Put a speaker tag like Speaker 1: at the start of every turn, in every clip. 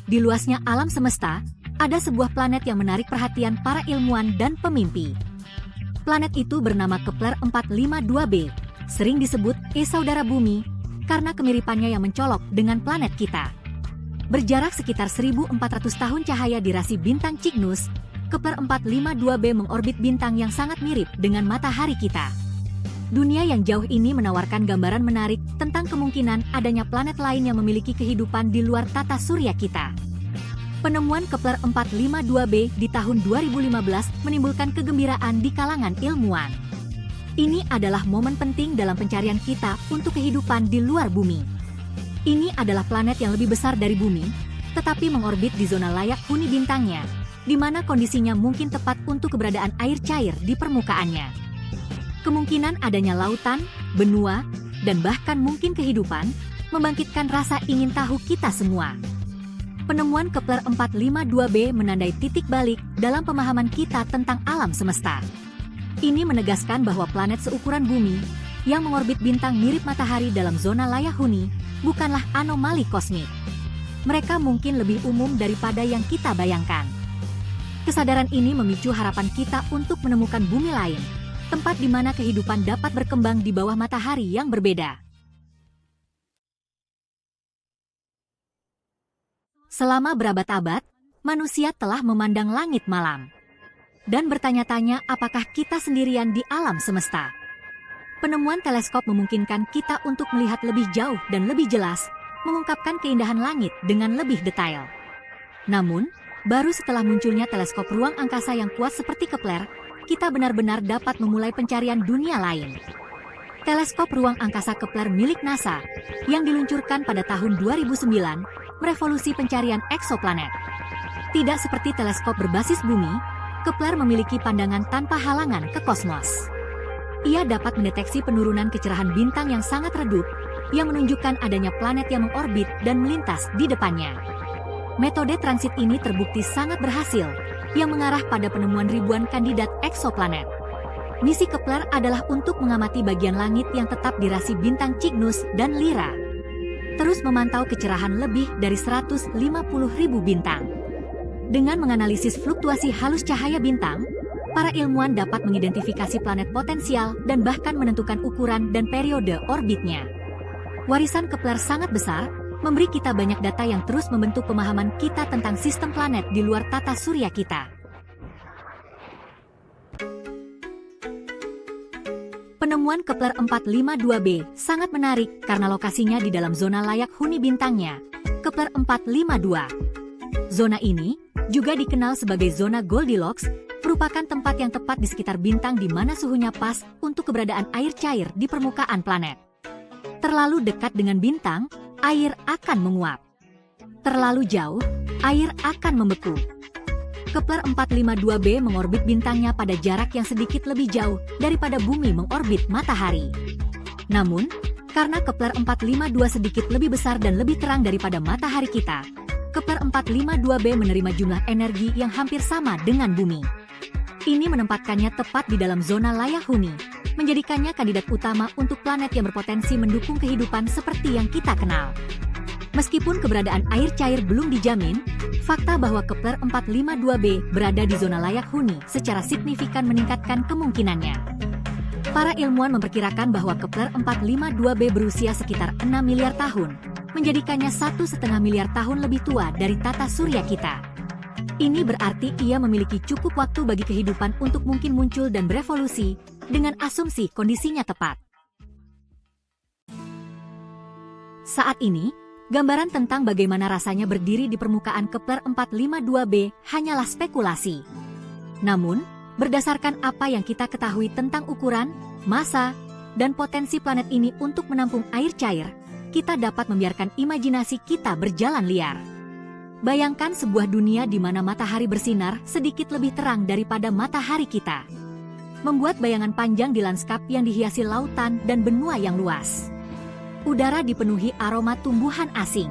Speaker 1: Di luasnya alam semesta, ada sebuah planet yang menarik perhatian para ilmuwan dan pemimpi. Planet itu bernama Kepler 452b, sering disebut saudara bumi, karena kemiripannya yang mencolok dengan planet kita. Berjarak sekitar 1.400 tahun cahaya di rasi bintang Cygnus, Kepler 452b mengorbit bintang yang sangat mirip dengan matahari kita. Dunia yang jauh ini menawarkan gambaran menarik tentang kemungkinan adanya planet lain yang memiliki kehidupan di luar tata surya kita. Penemuan Kepler 452b di tahun 2015 menimbulkan kegembiraan di kalangan ilmuwan. Ini adalah momen penting dalam pencarian kita untuk kehidupan di luar bumi. Ini adalah planet yang lebih besar dari bumi, tetapi mengorbit di zona layak huni bintangnya, di mana kondisinya mungkin tepat untuk keberadaan air cair di permukaannya. Kemungkinan adanya lautan, benua, dan bahkan mungkin kehidupan, membangkitkan rasa ingin tahu kita semua. Penemuan Kepler 452b menandai titik balik dalam pemahaman kita tentang alam semesta. Ini menegaskan bahwa planet seukuran bumi, yang mengorbit bintang mirip matahari dalam zona layak huni, bukanlah anomali kosmik. Mereka mungkin lebih umum daripada yang kita bayangkan. Kesadaran ini memicu harapan kita untuk menemukan bumi lain, tempat di mana kehidupan dapat berkembang di bawah matahari yang berbeda. Selama berabad-abad, manusia telah memandang langit malam dan bertanya-tanya apakah kita sendirian di alam semesta. Penemuan teleskop memungkinkan kita untuk melihat lebih jauh dan lebih jelas, mengungkapkan keindahan langit dengan lebih detail. Namun, baru setelah munculnya teleskop ruang angkasa yang kuat seperti Kepler, kita benar-benar dapat memulai pencarian dunia lain. Teleskop ruang angkasa Kepler milik NASA, yang diluncurkan pada tahun 2009, merevolusi pencarian eksoplanet. Tidak seperti teleskop berbasis bumi, Kepler memiliki pandangan tanpa halangan ke kosmos. Ia dapat mendeteksi penurunan kecerahan bintang yang sangat redup, yang menunjukkan adanya planet yang mengorbit dan melintas di depannya. Metode transit ini terbukti sangat berhasil, yang mengarah pada penemuan ribuan kandidat eksoplanet. Misi Kepler adalah untuk mengamati bagian langit yang tetap di rasi bintang Cygnus dan Lyra. Terus memantau kecerahan lebih dari 150.000 bintang. Dengan menganalisis fluktuasi halus cahaya bintang, para ilmuwan dapat mengidentifikasi planet potensial dan bahkan menentukan ukuran dan periode orbitnya. Warisan Kepler sangat besar, memberi kita banyak data yang terus membentuk pemahaman kita tentang sistem planet di luar tata surya kita. Penemuan Kepler 452b sangat menarik karena lokasinya di dalam zona layak huni bintangnya, Kepler 452. Zona ini juga dikenal sebagai zona Goldilocks, merupakan tempat yang tepat di sekitar bintang di mana suhunya pas untuk keberadaan air cair di permukaan planet. Terlalu dekat dengan bintang, air akan menguap. Terlalu jauh, air akan membeku. Kepler 452b mengorbit bintangnya pada jarak yang sedikit lebih jauh daripada bumi mengorbit matahari. Namun, karena Kepler 452 sedikit lebih besar dan lebih terang daripada matahari kita, Kepler 452b menerima jumlah energi yang hampir sama dengan bumi. Ini menempatkannya tepat di dalam zona layak huni, menjadikannya kandidat utama untuk planet yang berpotensi mendukung kehidupan seperti yang kita kenal. Meskipun keberadaan air cair belum dijamin, fakta bahwa Kepler 452b berada di zona layak huni secara signifikan meningkatkan kemungkinannya. Para ilmuwan memperkirakan bahwa Kepler 452b berusia sekitar 6 miliar tahun, menjadikannya 1,5 miliar tahun lebih tua dari tata surya kita. Ini berarti ia memiliki cukup waktu bagi kehidupan untuk mungkin muncul dan berevolusi, dengan asumsi kondisinya tepat. Saat ini, gambaran tentang bagaimana rasanya berdiri di permukaan Kepler 452b hanyalah spekulasi. Namun, berdasarkan apa yang kita ketahui tentang ukuran, massa, dan potensi planet ini untuk menampung air cair, kita dapat membiarkan imajinasi kita berjalan liar. Bayangkan sebuah dunia di mana matahari bersinar sedikit lebih terang daripada matahari kita. Membuat bayangan panjang di lanskap yang dihiasi lautan dan benua yang luas. Udara dipenuhi aroma tumbuhan asing.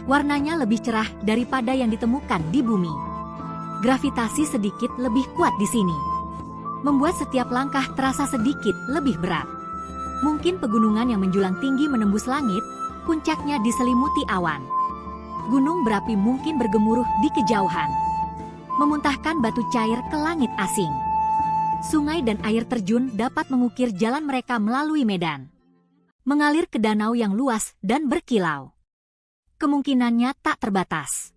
Speaker 1: Warnanya lebih cerah daripada yang ditemukan di bumi. Gravitasi sedikit lebih kuat di sini. Membuat setiap langkah terasa sedikit lebih berat. Mungkin pegunungan yang menjulang tinggi menembus langit, puncaknya diselimuti awan. gunung berapi mungkin bergemuruh di kejauhan, memuntahkan batu cair ke langit asing. Sungai dan air terjun dapat mengukir jalan mereka melalui medan, mengalir ke danau yang luas dan berkilau. Kemungkinannya tak terbatas.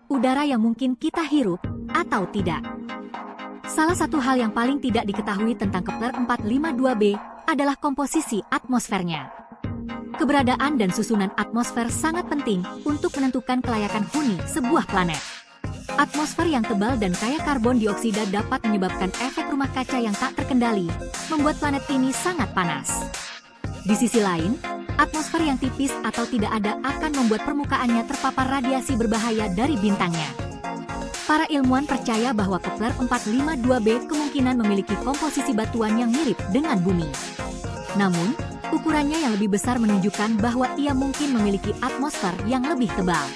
Speaker 1: Udara yang mungkin kita hirup atau tidak. Salah satu hal yang paling tidak diketahui tentang Kepler 452b adalah komposisi atmosfernya. Keberadaan dan susunan atmosfer sangat penting untuk menentukan kelayakan huni sebuah planet. Atmosfer yang tebal dan kaya karbon dioksida dapat menyebabkan efek rumah kaca yang tak terkendali, membuat planet ini sangat panas. Di sisi lain, atmosfer yang tipis atau tidak ada akan membuat permukaannya terpapar radiasi berbahaya dari bintangnya. Para ilmuwan percaya bahwa Kepler 452b kemungkinan memiliki komposisi batuan yang mirip dengan bumi. Namun, ukurannya yang lebih besar menunjukkan bahwa ia mungkin memiliki atmosfer yang lebih tebal.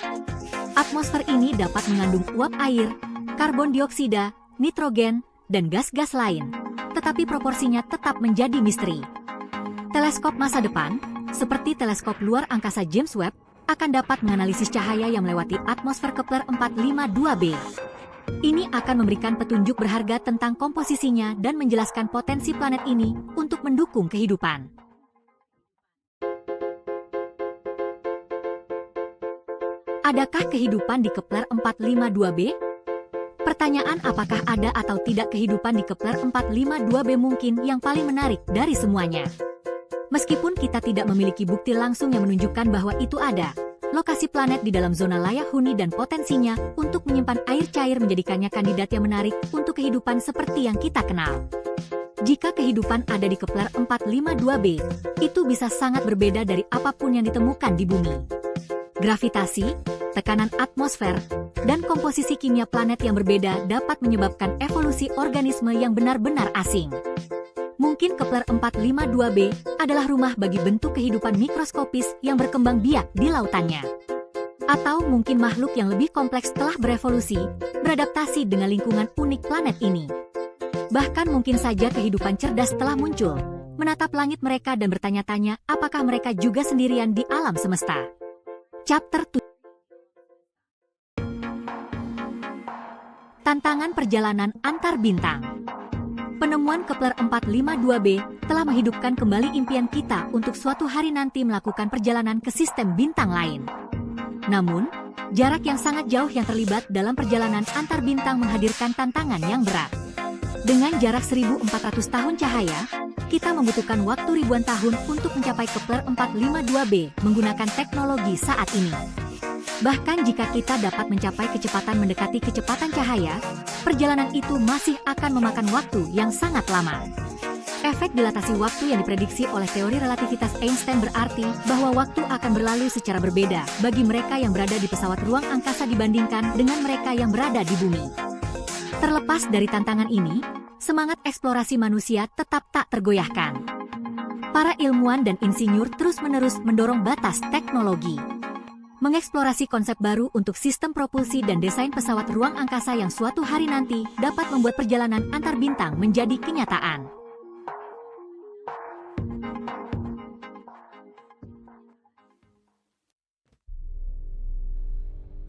Speaker 1: Atmosfer ini dapat mengandung uap air, karbon dioksida, nitrogen, dan gas-gas lain, tetapi proporsinya tetap menjadi misteri. Teleskop masa depan, seperti teleskop luar angkasa James Webb, akan dapat menganalisis cahaya yang melewati atmosfer Kepler 452b. Ini akan memberikan petunjuk berharga tentang komposisinya dan menjelaskan potensi planet ini untuk mendukung kehidupan. Adakah kehidupan di Kepler 452b? Pertanyaan apakah ada atau tidak kehidupan di Kepler 452b mungkin yang paling menarik dari semuanya. Meskipun kita tidak memiliki bukti langsung yang menunjukkan bahwa itu ada, lokasi planet di dalam zona layak huni dan potensinya untuk menyimpan air cair menjadikannya kandidat yang menarik untuk kehidupan seperti yang kita kenal. Jika kehidupan ada di Kepler 452b, itu bisa sangat berbeda dari apapun yang ditemukan di bumi. Gravitasi, tekanan atmosfer, dan komposisi kimia planet yang berbeda dapat menyebabkan evolusi organisme yang benar-benar asing. Mungkin Kepler 452b adalah rumah bagi bentuk kehidupan mikroskopis yang berkembang biak di lautannya. Atau mungkin makhluk yang lebih kompleks telah berevolusi, beradaptasi dengan lingkungan unik planet ini. Bahkan mungkin saja kehidupan cerdas telah muncul, menatap langit mereka dan bertanya-tanya apakah mereka juga sendirian di alam semesta. Chapter 7. Tantangan perjalanan antar bintang. Penemuan Kepler 452b telah menghidupkan kembali impian kita untuk suatu hari nanti melakukan perjalanan ke sistem bintang lain. Namun, jarak yang sangat jauh yang terlibat dalam perjalanan antar bintang menghadirkan tantangan yang berat. Dengan jarak 1400 tahun cahaya, kita membutuhkan waktu ribuan tahun untuk mencapai Kepler 452b menggunakan teknologi saat ini. Bahkan jika kita dapat mencapai kecepatan mendekati kecepatan cahaya, perjalanan itu masih akan memakan waktu yang sangat lama. Efek dilatasi waktu yang diprediksi oleh teori relativitas Einstein berarti bahwa waktu akan berlalu secara berbeda bagi mereka yang berada di pesawat ruang angkasa dibandingkan dengan mereka yang berada di bumi. Terlepas dari tantangan ini, semangat eksplorasi manusia tetap tak tergoyahkan. Para ilmuwan dan insinyur terus-menerus mendorong batas teknologi, mengeksplorasi konsep baru untuk sistem propulsi dan desain pesawat ruang angkasa yang suatu hari nanti dapat membuat perjalanan antar bintang menjadi kenyataan.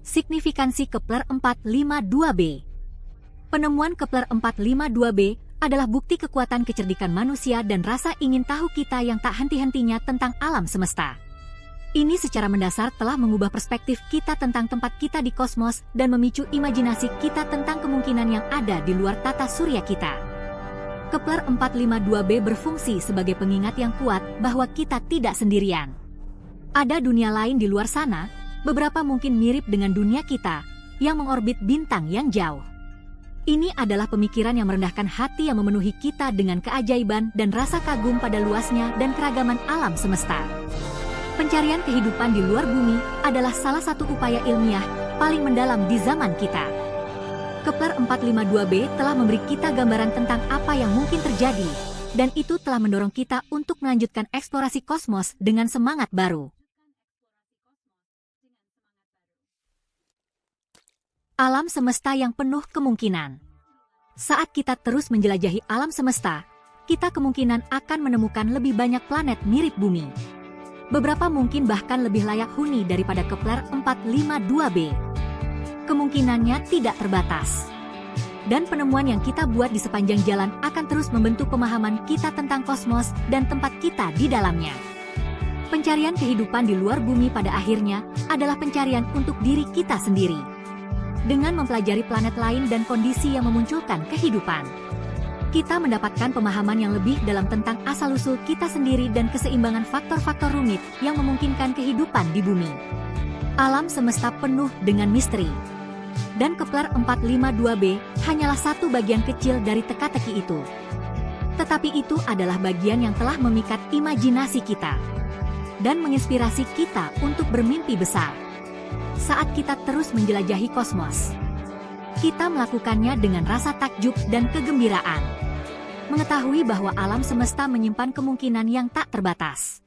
Speaker 1: Signifikansi Kepler 452b. Penemuan Kepler 452b adalah bukti kekuatan kecerdikan manusia dan rasa ingin tahu kita yang tak henti-hentinya tentang alam semesta. Ini secara mendasar telah mengubah perspektif kita tentang tempat kita di kosmos dan memicu imajinasi kita tentang kemungkinan yang ada di luar tata surya kita. Kepler 452b berfungsi sebagai pengingat yang kuat bahwa kita tidak sendirian. Ada dunia lain di luar sana, beberapa mungkin mirip dengan dunia kita, yang mengorbit bintang yang jauh. Ini adalah pemikiran yang merendahkan hati yang memenuhi kita dengan keajaiban dan rasa kagum pada luasnya dan keragaman alam semesta. Pencarian kehidupan di luar bumi adalah salah satu upaya ilmiah paling mendalam di zaman kita. Kepler 452b telah memberi kita gambaran tentang apa yang mungkin terjadi, dan itu telah mendorong kita untuk melanjutkan eksplorasi kosmos dengan semangat baru. Alam semesta yang penuh kemungkinan. Saat kita terus menjelajahi alam semesta, kita kemungkinan akan menemukan lebih banyak planet mirip bumi. Beberapa mungkin bahkan lebih layak huni daripada Kepler 452b. Kemungkinannya tidak terbatas. Dan penemuan yang kita buat di sepanjang jalan akan terus membentuk pemahaman kita tentang kosmos dan tempat kita di dalamnya. Pencarian kehidupan di luar bumi pada akhirnya adalah pencarian untuk diri kita sendiri. Dengan mempelajari planet lain dan kondisi yang memunculkan kehidupan, kita mendapatkan pemahaman yang lebih dalam tentang asal-usul kita sendiri dan keseimbangan faktor-faktor rumit yang memungkinkan kehidupan di bumi. Alam semesta penuh dengan misteri. Dan Kepler 452b hanyalah satu bagian kecil dari teka-teki itu. Tetapi itu adalah bagian yang telah memikat imajinasi kita dan menginspirasi kita untuk bermimpi besar. Saat kita terus menjelajahi kosmos, kita melakukannya dengan rasa takjub dan kegembiraan, mengetahui bahwa alam semesta menyimpan kemungkinan yang tak terbatas.